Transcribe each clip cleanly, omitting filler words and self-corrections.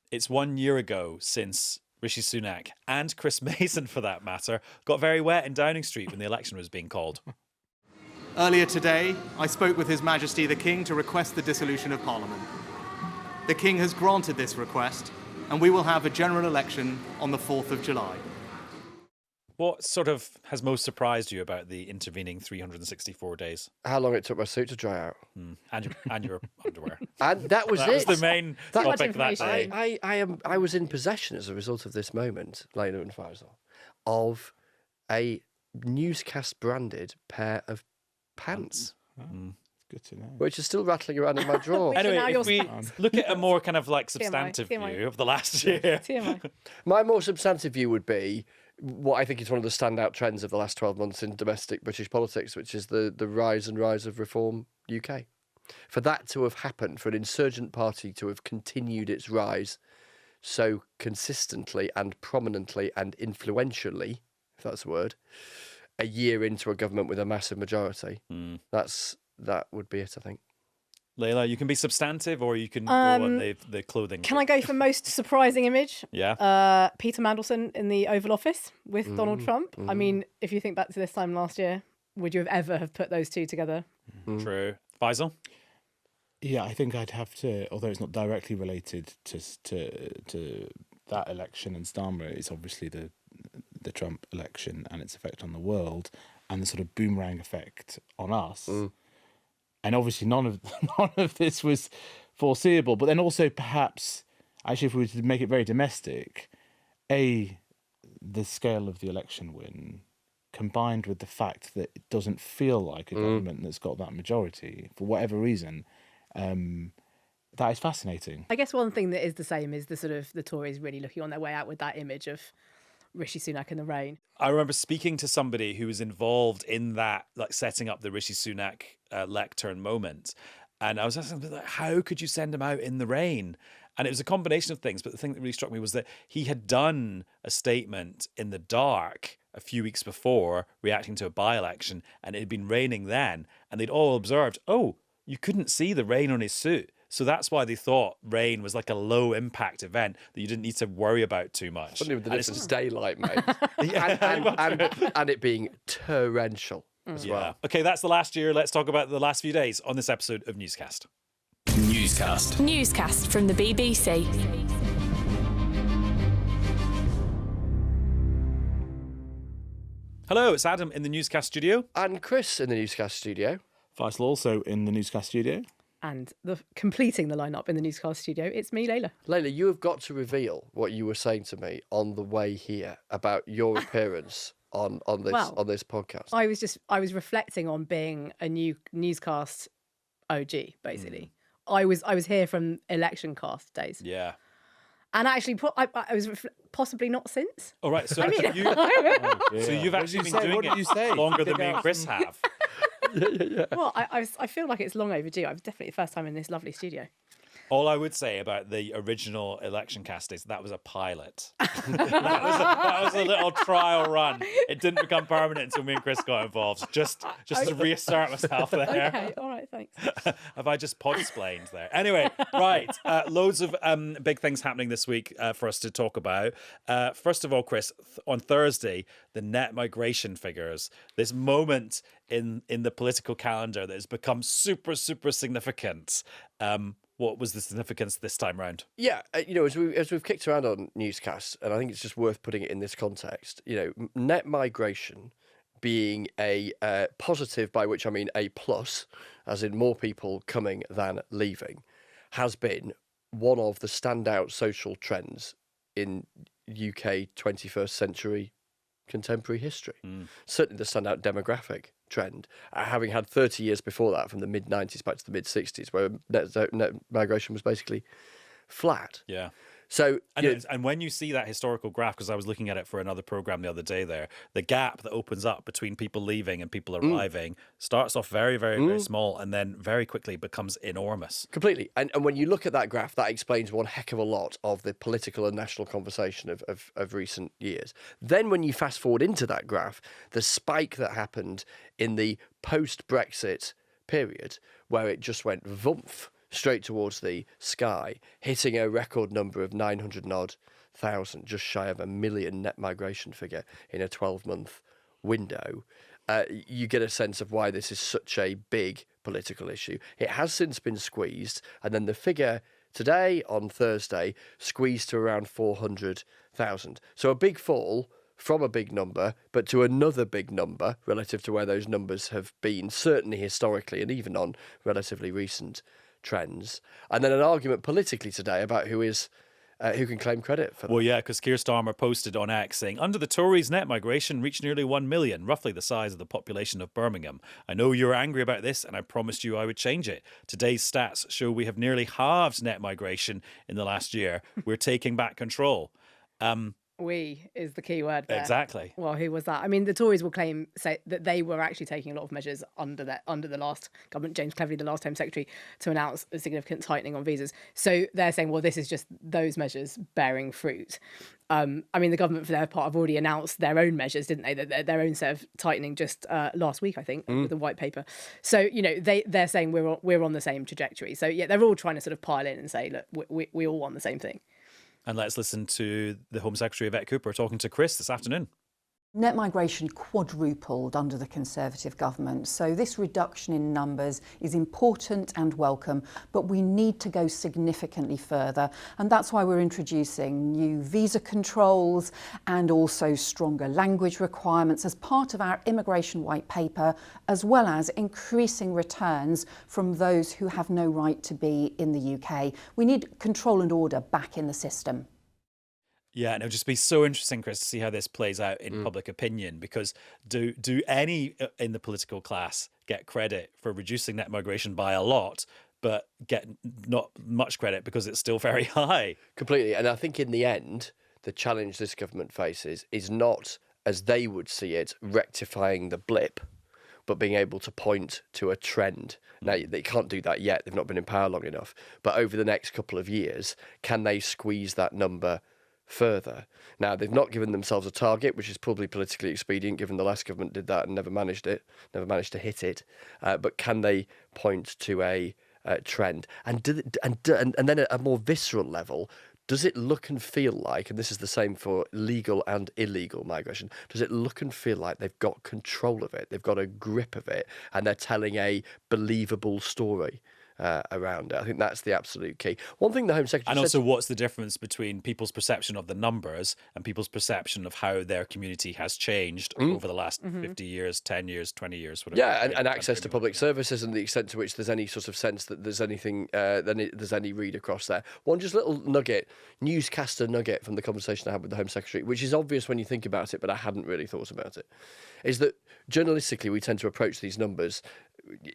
It's 1 year ago since Rishi Sunak and Chris Mason, for that matter, got very wet in Downing Street when the election was being called. Earlier today, I spoke with His Majesty the King to request the dissolution of Parliament. The King has granted this request, and we will have a general election on the 4th of July. What sort of has most surprised you about the intervening 364 days? How long it took my suit to dry out. And your underwear. And that was That was it. the main topic that day. I was in possession as a result of this moment, Leila and Faisal, of a Newscast branded pair of pants. Good to know. Which is still rattling around in my drawer. Anyway, now if we look at a more kind of like substantive TMI. view of the last year. TMI. My more substantive view would be what I think is one of the standout trends of the last 12 months in domestic British politics, which is the rise of Reform UK. For that to have happened, for an insurgent party to have continued its rise so consistently and prominently and influentially, if that's a word, a year into a government with a massive majority, that would be it, I think. Leila, you can be substantive or you can go on the clothing. Can I go for most surprising image? Yeah. Peter Mandelson in the Oval Office with Donald Trump. I mean, if you think back to this time last year, would you have ever have put those two together? True. Faisal? Yeah, I think I'd have to, although it's not directly related to that election and Starmer, it's obviously the Trump election and its effect on the world and the sort of boomerang effect on us. And obviously none of this was foreseeable. But then also perhaps, actually, if we were to make it very domestic, the scale of the election win, combined with the fact that it doesn't feel like a government that's got that majority, for whatever reason, that is fascinating. I guess one thing that is the same is the Tories really looking on their way out with that image of Rishi Sunak in the rain. I remember speaking to somebody who was involved in that, like setting up the Rishi Sunak lectern moment. And I was asking them, like, how could you send him out in the rain? And it was a combination of things. But the thing that really struck me was that he had done a statement in the dark a few weeks before, reacting to a by-election, and it had been raining then. And they'd all observed, oh, you couldn't see the rain on his suit. So that's why they thought rain was like a low impact event that you didn't need to worry about too much. Something with the difference daylight, mate. and it being torrential as well. Okay, that's the last year. Let's talk about the last few days on this episode of Newscast. Newscast from the BBC. Hello, it's Adam in the Newscast studio. And Chris in the Newscast studio. Faisal also in the Newscast studio. And completing the lineup in the Newscast studio, it's me, Leila. Leila, you have got to reveal what you were saying to me on the way here about your appearance on this podcast. I was reflecting on being a new Newscast OG, basically. I was here from election cast days. Yeah. And actually, I was possibly not since. All right, so I mean, you've actually been doing it longer than me and Chris have. Yeah. Well, I feel like it's long overdue. I was definitely the first time in this lovely studio. All I would say about the original election cast is that was a pilot. that was a little trial run. It didn't become permanent until me and Chris got involved. Just to reassert myself there. Okay, all right, thanks. Have I just pod-splained there? Anyway, right. Loads of big things happening this week for us to talk about. First of all, Chris, on Thursday, the net migration figures, this moment in the political calendar that has become super, super significant. What was the significance this time round? Yeah, as we've kicked around on Newscast, and I think it's just worth putting it in this context. Net migration being a positive, by which I mean a plus, as in more people coming than leaving, has been one of the standout social trends in UK 21st century contemporary history. Certainly the standout demographic trend, having had 30 years before that, from the mid-90s back to the mid-60s, where net migration was basically flat. Yeah. So, and when you see that historical graph, because I was looking at it for another program the other day there, the gap that opens up between people leaving and people arriving starts off very, very, very small and then very quickly becomes enormous. Completely. And when you look at that graph, that explains one heck of a lot of the political and national conversation of recent years. Then when you fast forward into that graph, the spike that happened in the post-Brexit period, where it just went vumph straight towards the sky, hitting a record number of 900 odd thousand, just shy of 1 million net migration figure in a 12-month window. You get a sense of why this is such a big political issue. It has since been squeezed, and then the figure today, on Thursday, squeezed to around 400,000. So a big fall from a big number, but to another big number relative to where those numbers have been, certainly historically and even on relatively recent trends. And then an argument politically today about who can claim credit for that. Well, yeah, because Keir Starmer posted on X saying, under the Tories, net migration reached nearly 1 million, roughly the size of the population of Birmingham. I know you're angry about this, and I promised you I would change it. Today's stats show we have nearly halved net migration in the last year. We're taking back control. We is the key word there. Exactly. Well, who was that? I mean, the Tories will say that they were actually taking a lot of measures under the last government, James Cleverly, the last Home Secretary, to announce a significant tightening on visas. So they're saying, well, this is just those measures bearing fruit. I mean, the government, for their part, have already announced their own measures, didn't they? Their own set of tightening just last week, I think, with the white paper. So, you know, they're saying we're on the same trajectory. So, yeah, they're all trying to sort of pile in and say, look, we all want the same thing. And let's listen to the Home Secretary, Yvette Cooper, talking to Chris this afternoon. Net migration quadrupled under the Conservative government, so this reduction in numbers is important and welcome, but we need to go significantly further, and that's why we're introducing new visa controls and also stronger language requirements as part of our immigration white paper, as well as increasing returns from those who have no right to be in the UK. We need control and order back in the system. Yeah, and it'll just be so interesting, Chris, to see how this plays out in public opinion, because do any in the political class get credit for reducing net migration by a lot, but get not much credit because it's still very high? Completely. And I think in the end, the challenge this government faces is not, as they would see it, rectifying the blip, but being able to point to a trend. Now, they can't do that yet. They've not been in power long enough. But over the next couple of years, can they squeeze that number further? Now, they've not given themselves a target, which is probably politically expedient, given the last government did that and never managed to hit it. But can they point to a trend? And then at a more visceral level, does it look and feel like, and this is the same for legal and illegal migration, does it look and feel like they've got control of it, they've got a grip of it, and they're telling a believable story around it? I think that's the absolute key. One thing the Home Secretary And said... also, what's the difference between people's perception of the numbers and people's perception of how their community has changed over the last 50 years, 10 years, 20 years, whatever? Yeah, and access to public services and the extent to which there's any sort of sense that there's anything, there's any read across there. One just little nugget, newscaster nugget from the conversation I had with the Home Secretary, which is obvious when you think about it, but I hadn't really thought about it, is that journalistically we tend to approach these numbers,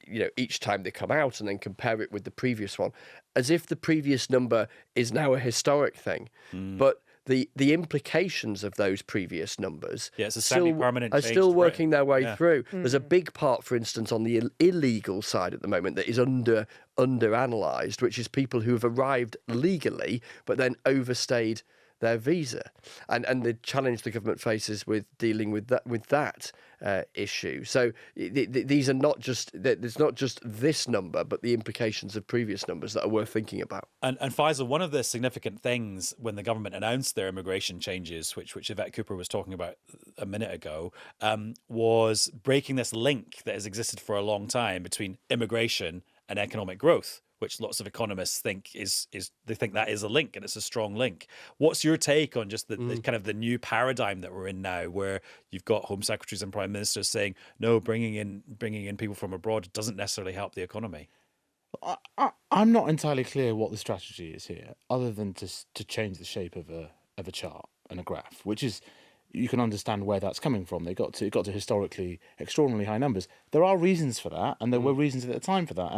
you know, each time they come out and then compare it with the previous one, as if the previous number is now a historic thing. But the implications of those previous numbers it's a semi-permanent are change still to working their way through. Mm-hmm. There's a big part, for instance, on the illegal side at the moment that is under-analysed, which is people who have arrived legally but then overstayed their visa, and the challenge the government faces with dealing with that issue. So these are not just, there's not just this number, but the implications of previous numbers that are worth thinking about. And Faisal, one of the significant things when the government announced their immigration changes, which Yvette Cooper was talking about a minute ago, was breaking this link that has existed for a long time between immigration and economic growth, which lots of economists think they think that is a link, and it's a strong link. What's your take on just the kind of the new paradigm that we're in now, where you've got Home Secretaries and Prime Ministers saying, no, bringing in people from abroad doesn't necessarily help the economy? I'm not entirely clear what the strategy is here, other than to change the shape of a chart and a graph, which is, you can understand where that's coming from. It got to historically extraordinarily high numbers. There are reasons for that, and there were reasons at the time for that,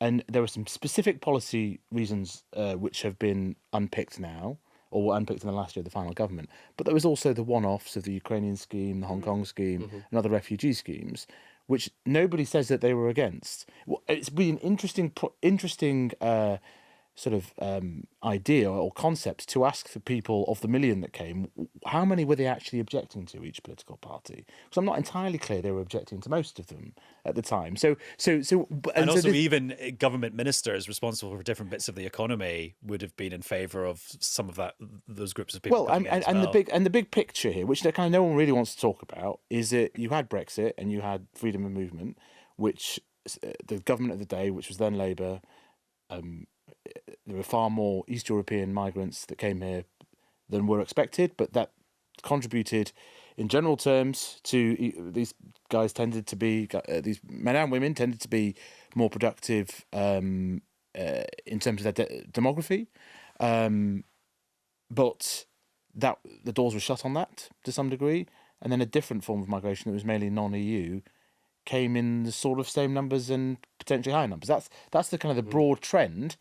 and there are some specific policy reasons which have been unpicked now, or were unpicked in the last year of the final government. But there was also the one-offs of the Ukrainian scheme, the Hong Kong scheme, and other refugee schemes, which nobody says that they were against. Well, it's been an interesting sort of idea or concept to ask the people of the million that came, how many were they actually objecting to each political party? Because I'm not entirely clear they were objecting to most of them at the time. And also, even government ministers responsible for different bits of the economy would have been in favour of some of those groups of people. Well, the big picture here, which kind of no one really wants to talk about, is that you had Brexit and you had freedom of movement, which the government of the day, which was then Labour, there were far more East European migrants that came here than were expected, but that contributed in general terms to these guys tended to be, these men and women tended to be more productive in terms of their demography. But that the doors were shut on that to some degree. And then a different form of migration that was mainly non-EU came in the sort of same numbers and potentially higher numbers. That's the kind of the broad trend.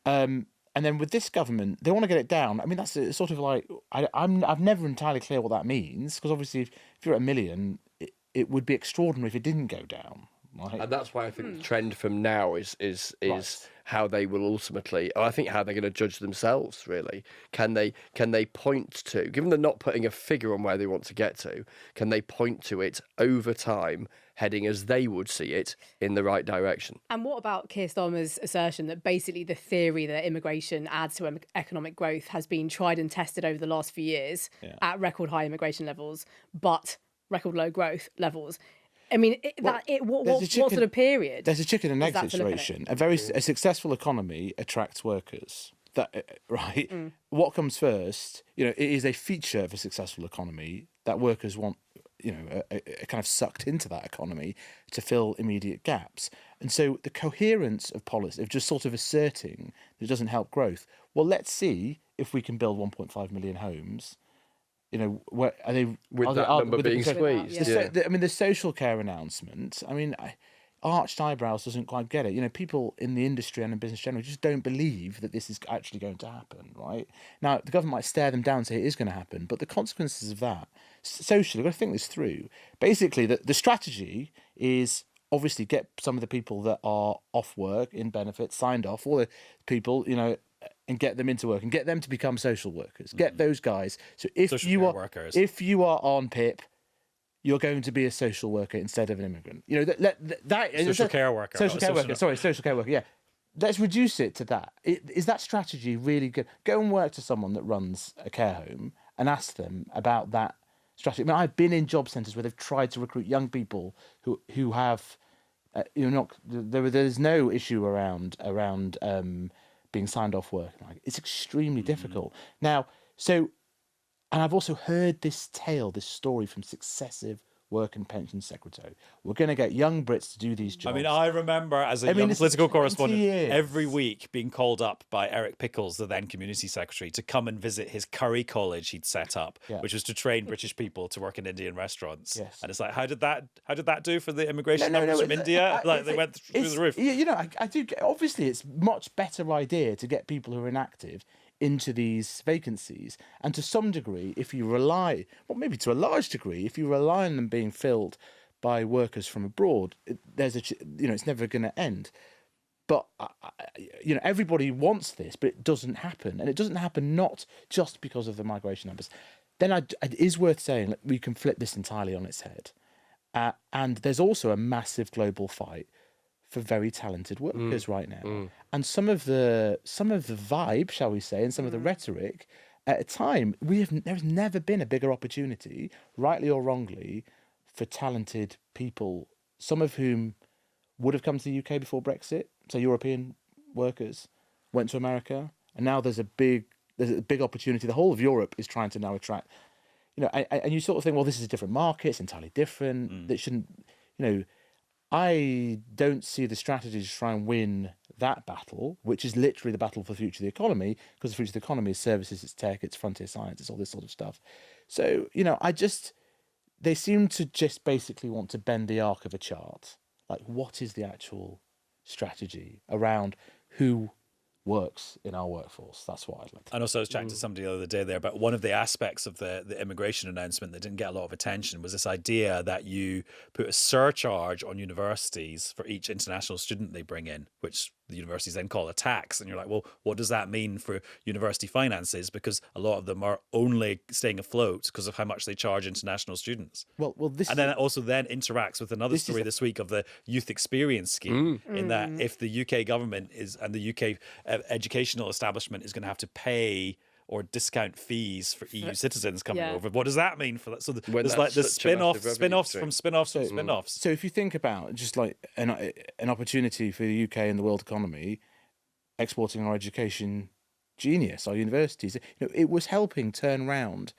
And then with this government, they want to get it down. I mean, that's sort of like I've never entirely clear what that means, because obviously if you're at 1 million, it would be extraordinary if it didn't go down. Right? And that's why I think the trend from now is right. How they will ultimately, or I think how they're going to judge themselves, really. Can they point to, given they're not putting a figure on where they want to get to, can they point to it over time heading as they would see it in the right direction? And what about Keir Starmer's assertion that basically the theory that immigration adds to economic growth has been tried and tested over the last few years at record high immigration levels, but record low growth levels? I mean, what sort of period? There's a chicken and egg situation. A successful economy attracts workers. Right? What comes first? It is a feature of a successful economy that workers want. Are kind of sucked into that economy to fill immediate gaps. And so the coherence of policy, of just sort of asserting that it doesn't help growth. Well, let's see if we can build 1.5 million homes. Where are they? With that number being squeezed. The social care announcement. Arched eyebrows doesn't quite get it. People in the industry and in business generally just don't believe that this is actually going to happen. Right now, the government might stare them down and say it is going to happen, but the consequences of that socially, we've got to think this through. Basically, the strategy is obviously get some of the people that are off work in benefits signed off, all the people and get them into work and get them to become social workers. Get those guys. So if you are on PIP, you're going to be a social worker instead of an immigrant. Social care worker. Social care worker. Yeah, let's reduce it to that. Is that strategy really good? Go and work to someone that runs a care home and ask them about that strategy. I've been in job centres where they've tried to recruit young people who have, there's no issue around being signed off work. It's extremely difficult now. And I've also heard this story from successive work and pension secretary. We're going to get young Brits to do these jobs. I remember as a young political correspondent every week being called up by Eric Pickles, the then community secretary, to come and visit his curry college he'd set up, which was to train British people to work in Indian restaurants. Yes. And it's like, how did that do for the immigration numbers from India? They went through the roof. I do. Obviously, it's much better idea to get people who are inactive into these vacancies, and to some degree, maybe to a large degree, if you rely on them being filled by workers from abroad, it's never going to end. But everybody wants this, but it doesn't happen, and it doesn't happen not just because of the migration numbers. Then it is worth saying that we can flip this entirely on its head, and there's also a massive global fight for very talented workers right now. And some of the vibe, shall we say, and some of the rhetoric at a time, there's never been a bigger opportunity, rightly or wrongly, for talented people, some of whom would have come to the UK before Brexit. So European workers went to America, and now there's a big opportunity. The whole of Europe is trying to now attract, and you sort of think, well, this is a different market, it's entirely different. That shouldn't, I don't see the strategy to try and win that battle, which is literally the battle for the future of the economy, because the future of the economy is services, it's tech, it's frontier science, it's all this sort of stuff. So, they seem to just basically want to bend the arc of a chart. Like, what is the actual strategy around who works in our workforce? That's what I'd like to know. And also I was chatting to somebody the other day there about one of the aspects of the immigration announcement that didn't get a lot of attention was this idea that you put a surcharge on universities for each international student they bring in, which the universities then call a tax. And you're like, well, what does that mean for university finances? Because a lot of them are only staying afloat because of how much they charge international students. Well, this And then it also then interacts with another story this week of the youth experience scheme, in that if the UK government and the UK educational establishment is going to have to pay or discount fees for EU citizens coming over. What does that mean for that? So there's like the spin-offs from spin-offs. So if you think about just like an opportunity for the UK and the world economy, exporting our education genius, our universities, it was helping turn round.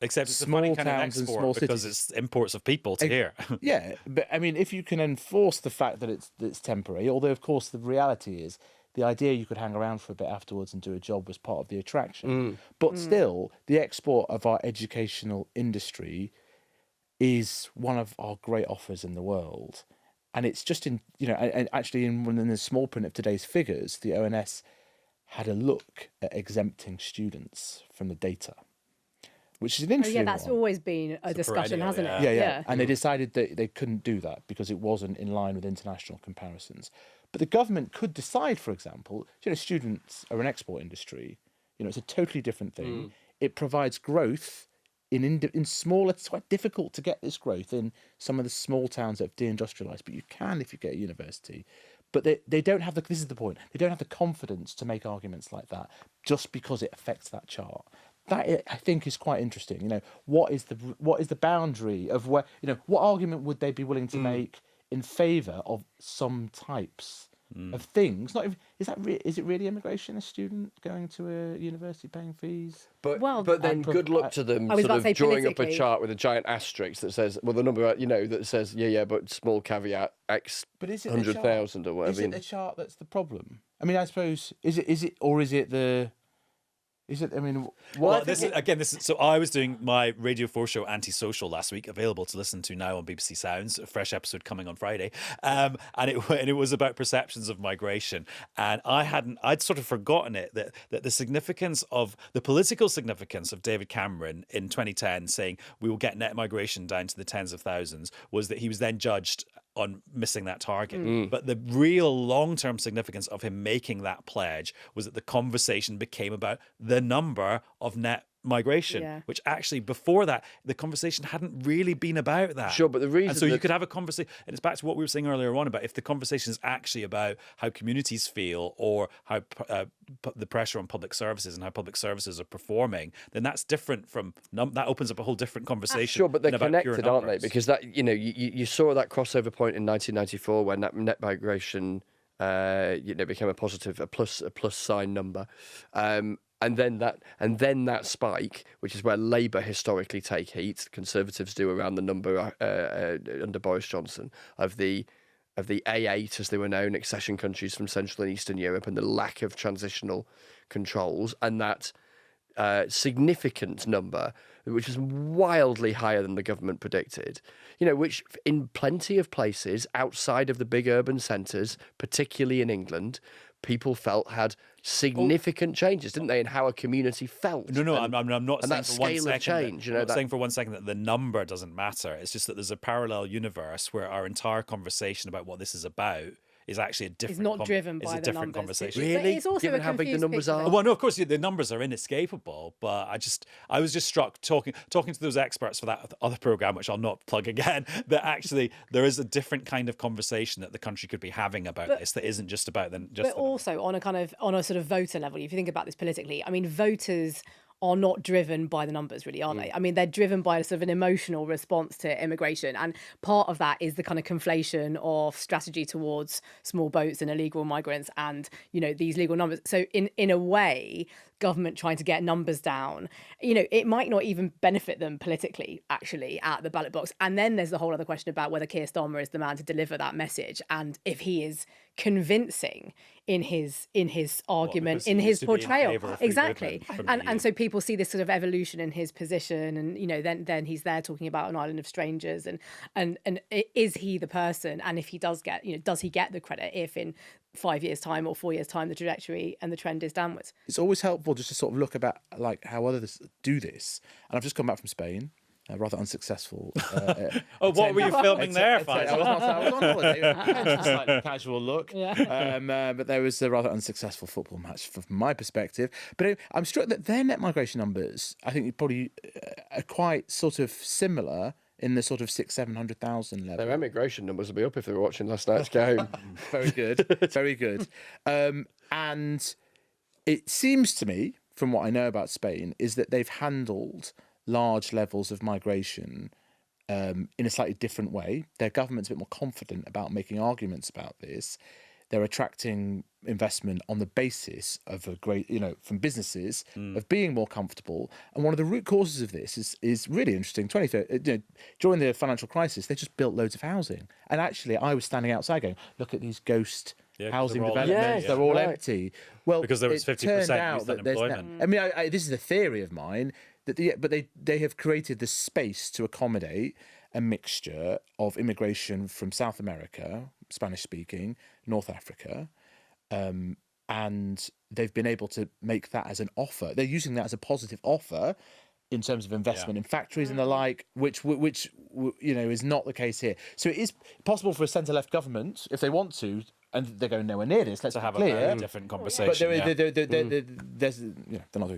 Except it's a small funny kind of towns and export small because cities. it's imports of people to here. Yeah, but I mean, if you can enforce the fact that it's temporary, although of course the reality is the idea you could hang around for a bit afterwards and do a job was part of the attraction. But still, the export of our educational industry is one of our great offers in the world. And it's just and actually in the small print of today's figures, the ONS had a look at exempting students from the data, which is an interesting that's one. always been a discussion, hasn't it? Yeah. And they decided that they couldn't do that because it wasn't in line with international comparisons. But the government could decide, for example, students are an export industry. It's a totally different thing. It provides growth in smaller. It's quite difficult to get this growth in some of the small towns that have deindustrialised, but you can if you get a university. But they don't have this is the point. They don't have the confidence to make arguments like that just because it affects that chart. That I think is quite interesting. What is the boundary of where? What argument would they be willing to make in favour of some types of things? Not even, is it really immigration? A student going to a university paying fees? But then good luck to them sort of drawing up a chart with a giant asterisk that says, well, the number that says but small caveat X, but is it 100,000 or whatever? Is it the chart that's the problem? I mean, I suppose is it or is it the? Is it? I mean, so I was doing my Radio 4 show Antisocial last week, available to listen to now on BBC Sounds. A fresh episode coming on Friday, and it was about perceptions of migration. And I'd sort of forgotten that the significance of the political significance of David Cameron in 2010 saying we will get net migration down to the tens of thousands was that he was then judged on missing that target. But the real long-term significance of him making that pledge was that the conversation became about the number of net migration, which actually before that the conversation hadn't really been about that. Sure, but the reason and so you could have a conversation, and it's back to what we were saying earlier on about if the conversation is actually about how communities feel or how the pressure on public services and how public services are performing, then that's different from that opens up a whole different conversation. Sure, but they're connected, aren't they? Because that you saw that crossover point in 1994 when that net migration became a plus sign number. And then that spike, which is where Labour historically take heat, Conservatives do around the number under Boris Johnson of the A8 as they were known, accession countries from Central and Eastern Europe, and the lack of transitional controls, and that significant number, which was wildly higher than the government predicted, which in plenty of places outside of the big urban centres, particularly in England, people felt had significant changes, didn't they, in how a community felt? No, I'm not saying that for one scale second of change. I'm not saying for 1 second that the number doesn't matter. It's just that there's a parallel universe where our entire conversation about what this is about is actually a different. It's not driven by the numbers. Conversation. Really? It's also Given how big the numbers are. Well, no, of course the numbers are inescapable, but I was just struck talking to those experts for that other program, which I'll not plug again, that actually there is a different kind of conversation that the country could be having about this that isn't just about them. But also on a sort of voter level, if you think about this politically, I mean, voters are not driven by the numbers, really, are they? I mean, they're driven by a sort of an emotional response to immigration. And part of that is the kind of conflation of strategy towards small boats and illegal migrants and, these legal numbers. So in a way, government trying to get numbers down, it might not even benefit them politically, actually, at the ballot box. And then there's the whole other question about whether Keir Starmer is the man to deliver that message and if he is convincing in his argument, in his portrayal. Exactly. And so people see this sort of evolution in his position and, then he's there talking about an island of strangers and is he the person? And if he does get, does he get the credit if in 5 years' time or 4 years' time the trajectory and the trend is downwards? It's always helpful just to sort of look about like how others do this. And I've just come back from Spain, rather unsuccessful. What were you filming there, I Faisal? was on holiday. Hence a slightly casual look. Yeah. But there was a rather unsuccessful football match from my perspective. But I'm struck that their net migration numbers, I think, probably are quite sort of similar in the sort of 600,000-700,000 level. Their emigration numbers will be up if they were watching last night's game. Very good, very good. And it seems to me, from what I know about Spain, is that they've handled large levels of migration in a slightly different way. Their government's a bit more confident about making arguments about this. They're attracting investment on the basis of a great, from businesses of being more comfortable. And one of the root causes of this is really interesting. During the financial crisis, they just built loads of housing. And actually, I was standing outside going, look at these ghost housing developments. They're all empty. Well, because there was 50% youth unemployment. I mean, this is a theory of mine but they have created the space to accommodate a mixture of immigration from South America, Spanish speaking, North Africa, and they've been able to make that as an offer. They're using that as a positive offer in terms of investment in factories and the like, which is not the case here. So it is possible for a centre-left government, if they want to, and they're going nowhere near this. Let's have be clear. a very different conversation. But they're not doing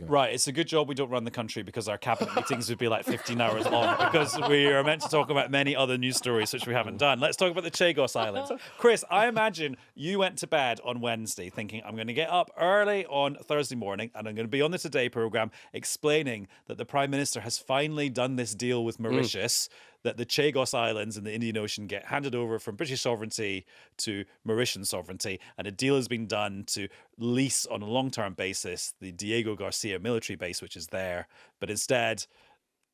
that. Right, it's a good job we don't run the country, because our cabinet meetings would be like 15 hours long, because we are meant to talk about many other news stories which we haven't done. Let's talk about the Chagos Islands. Chris, I imagine you went to bed on Wednesday thinking, I'm going to get up early on Thursday morning and I'm going to be on the Today programme explaining that the Prime Minister has finally done this deal with Mauritius, that the Chagos Islands in the Indian Ocean get handed over from British sovereignty to Mauritian sovereignty, and a deal has been done to lease on a long-term basis the Diego Garcia military base, which is there. But instead,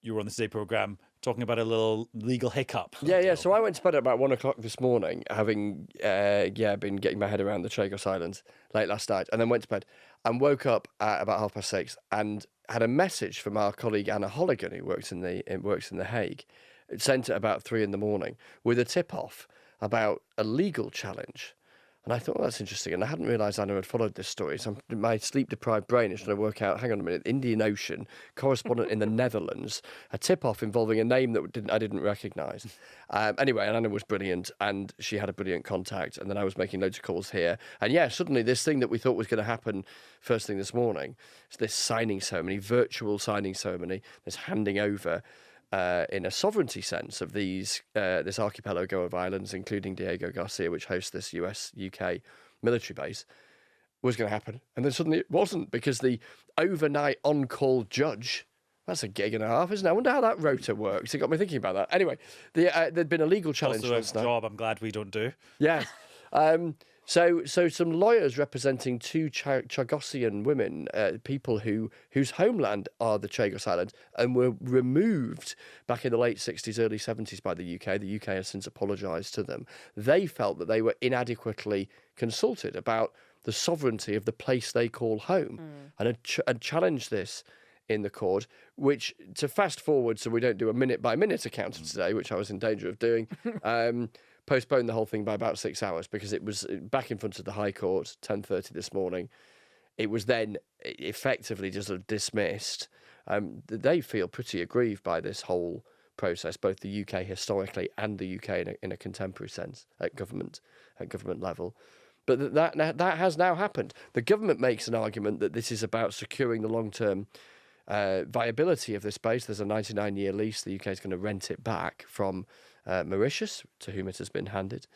you were on the Today programme talking about a little legal hiccup. Yeah. So I went to bed at about 1 o'clock this morning, having been getting my head around the Chagos Islands late last night, and then went to bed and woke up at about 6:30 and had a message from our colleague Anna Holligan, who works in the Hague. It sent at about 3 a.m. with a tip-off about a legal challenge. And I thought, that's interesting. And I hadn't realised Anna had followed this story. So my sleep-deprived brain is trying to work out, hang on a minute, Indian Ocean, correspondent in the Netherlands, a tip-off involving a name that I didn't recognise. Anyway, and Anna was brilliant, and she had a brilliant contact. And then I was making loads of calls here. And suddenly this thing that we thought was going to happen first thing this morning, this signing ceremony, virtual signing ceremony, this handing over in a sovereignty sense of this archipelago of islands, including Diego Garcia, which hosts this US-UK military base, was going to happen. And then suddenly it wasn't, because the overnight on-call judge, that's a gig and a half, isn't it? I wonder how that rota works. It got me thinking about that. Anyway, there'd been a legal challenge. Also a job I'm glad we don't do. Yes. So some lawyers representing two Chagosian women, people whose homeland are the Chagos Islands, and were removed back in the late 60s, early 70s by the UK. The UK has since apologised to them. They felt that they were inadequately consulted about the sovereignty of the place they call home, and had challenged this in the court, which, to fast forward so we don't do a minute-by-minute account of today, which I was in danger of doing, postponed the whole thing by about 6 hours, because it was back in front of the High Court, 10:30 this morning. It was then effectively just dismissed. They feel pretty aggrieved by this whole process, both the UK historically and the UK in a contemporary sense at government level. But that has now happened. The government makes an argument that this is about securing the long-term viability of this base. There's a 99-year lease. The UK is going to rent it back from Mauritius, to whom it has been handed.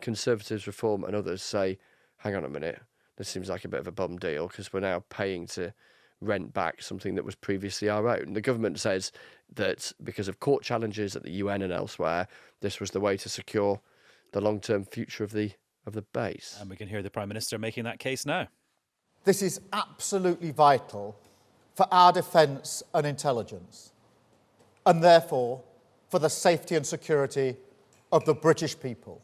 Conservatives, Reform and others say, hang on a minute, this seems like a bit of a bum deal, because we're now paying to rent back something that was previously our own. The government says that because of court challenges at the UN and elsewhere, this was the way to secure the long-term future of the base. And we can hear the Prime Minister making that case now. This is absolutely vital for our defence and intelligence, and therefore for the safety and security of the British people.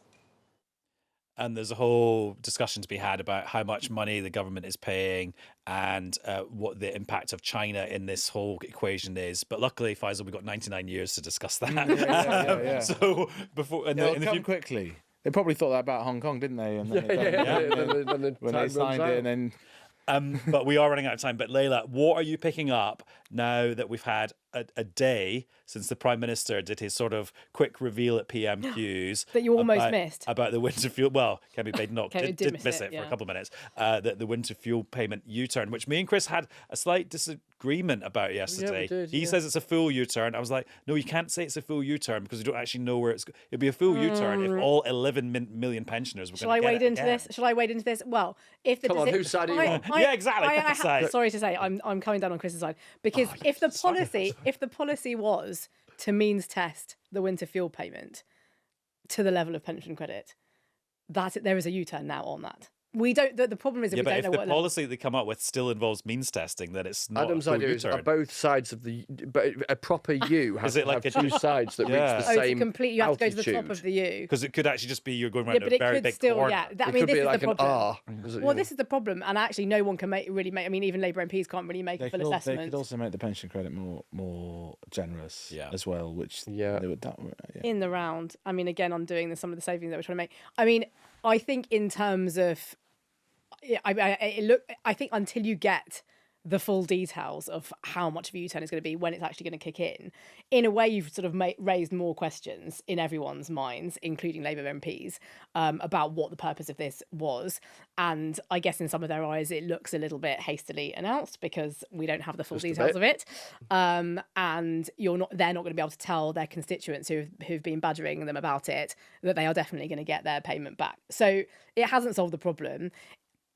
And there's a whole discussion to be had about how much money the government is paying and what the impact of China in this whole equation is. But luckily, Faisal, we've got 99 years to discuss that. Yeah. So before... It'll come quickly. They probably thought that about Hong Kong, didn't they? And then when they signed it, and then... But we are running out of time. But Leila, what are you picking up now that we've had a day since the Prime Minister did his sort of quick reveal at PMQs That you almost about, missed. about the winter fuel. Well, can be paid not Okay, did miss it for a couple of minutes. The winter fuel payment U-turn, which me and Chris had a slight disagreement about yesterday. did, he says it's a full U-turn. I was like, no, you can't say it's a full U-turn because we don't actually know where it's. It'd be a full U-turn if all 11 million pensioners were Shall going I to get wade it into again. this? Shall I wade into this? Well, if the Come on, whose side are you on? Yeah, exactly, pick a side. Sorry to say, I'm coming down on Chris's side because if the policy was to means test the winter fuel payment to the level of pension credit, there is a U-turn now on that. We don't. The problem is that we but don't if know the what level. policy they come up with still involves means testing, then it's not Adam's a full idea is U-turn. both sides of the, but a proper U has Is it to like have a- two sides that Yeah. reach the Oh, same it's complete. You have to go to the top altitude. of the U. Because it could actually just be you're going Yeah, around but a it very could big still. corner. Yeah, It I mean, could this be is like the an problem. R. Well, this is the problem, and actually, no one can really make. I mean, even Labour MPs can't really make a full They assessment. could also make the pension credit more generous as well, which Yeah. they would, In the round. I mean, again, undoing some of the savings that we're trying to make. I mean, I think in terms of, I think until you get the full details of how much of a U-turn is going to be when it's actually going to kick in a way, you've sort of raised more questions in everyone's minds, including Labour MPs, about what the purpose of this was. And I guess in some of their eyes, it looks a little bit hastily announced because we don't have the full details of it. And they're not going to be able to tell their constituents who've been badgering them about it that they are definitely going to get their payment back. So it hasn't solved the problem.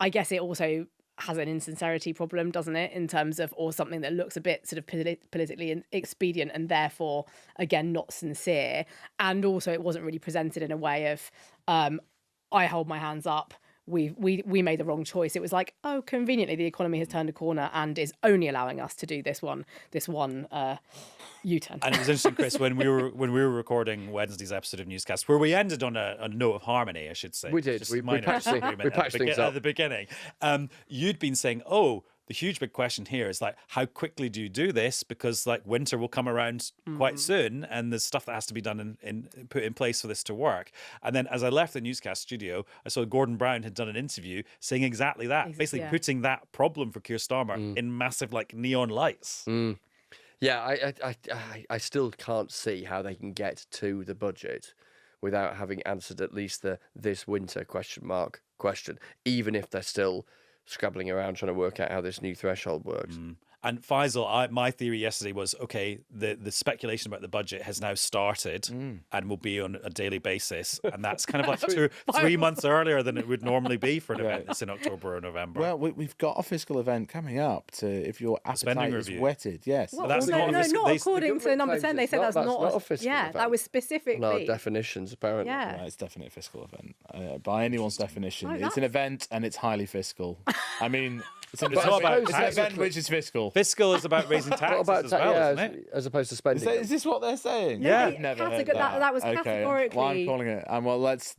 I guess it also has an insincerity problem, doesn't it, in terms of, or something that looks a bit sort of politically expedient and therefore, again, not sincere. And also it wasn't really presented in a way of, I hold my hands up, we made the wrong choice. It was like, oh, conveniently the economy has turned a corner and is only allowing us to do this one U-turn. And it was interesting, Chris, when we were recording Wednesday's episode of Newscast, where we ended on a note of harmony, I should say. We did. Just We minor patched disagreement things up. at the beginning. You'd been saying, oh, the huge big question here is like, how quickly do you do this? Because like winter will come around quite soon, and there's stuff that has to be done and put in place for this to work. And then as I left the Newscast studio, I saw Gordon Brown had done an interview saying exactly that, basically putting that problem for Keir Starmer in massive like neon lights. Yeah, I still can't see how they can get to the budget without having answered at least the this winter question, even if they're still scrabbling around trying to work out how this new threshold works. And Faisal, my theory yesterday was, okay, the speculation about the budget has now started and will be on a daily basis. And that's kind of like 3 months earlier than it would normally be for an event that's in October or November. Well, we've got a fiscal event coming up if your appetite is review. whetted. Yes. Well, that's no, not a fiscal- not they- according to number 10. They said that's not a fiscal yeah, event. that was specifically. No definitions, apparently. Yeah. Right, it's definitely a fiscal event by anyone's definition. Oh, It's an event and it's highly fiscal. I mean, it's an all about event which is fiscal. Fiscal is about raising What taxes about as well, isn't it? as opposed to spending? them? Is this what they're saying? Yeah. I've never heard That was Okay. categorically. Well, I'm calling it. And well, let's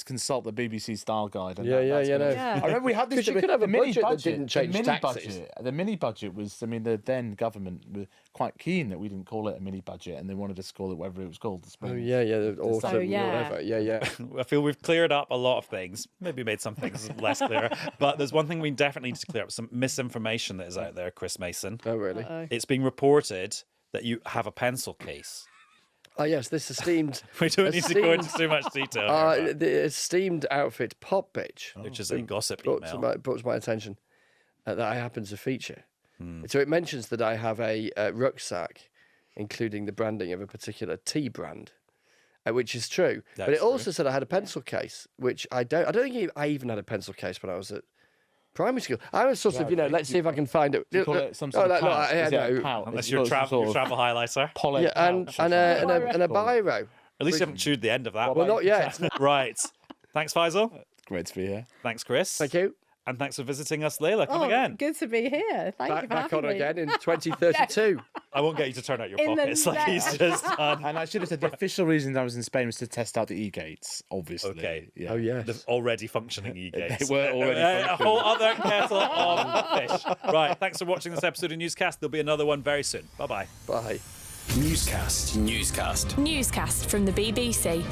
consult the BBC style guide. And Yeah, that's no. gonna- Yeah. I remember we had this. Because you could have the a mini budget that didn't change the mini taxes. budget. The mini budget was. I mean, the then government were quite keen that we didn't call it a mini budget, and they wanted us to call it whatever it was called. The spring. Oh yeah, the autumn, Oh, yeah. whatever. Yeah. I feel we've cleared up a lot of things, maybe made some things less clear. But there's one thing we definitely need to clear up, some misinformation that is out there, Chris Mason. Oh really? It's being reported that you have a pencil case. Oh yes, this esteemed. We don't need to go into too much detail here, but- The esteemed outfit Pop Bitch, which is a gossip brought email. to my attention that I happen to feature. Hmm. So it mentions that I have a rucksack, including the branding of a particular tea brand, which is true. But That's it also said I had a pencil case, which I don't think I even had a pencil case when I was at primary school. I was sort of, let's see if I can find it. Do you call it some sort of pouch? Is it a pouch? Unless Is it your some travel sort of highlighter. poly Yeah, and pouch or a something? biro. At least you haven't chewed the end of that. Well, not yet. Right. Thanks, Faisal. Great to be here. Thanks, Chris. Thank you. And thanks for visiting us, Leila. Come Oh, again. good to be here. Thank you for Back having on me. again in 2032. I won't get you to turn out your In the pockets like he's just done. And I should have said the official reason I was in Spain was to test out the e-gates, obviously. Okay. Yeah. Oh yes. The already functioning e-gates. They were already A whole other kettle of fish. Right. Thanks for watching this episode of Newscast. There'll be another one very soon. Bye-bye. Bye. Newscast. Newscast from the BBC.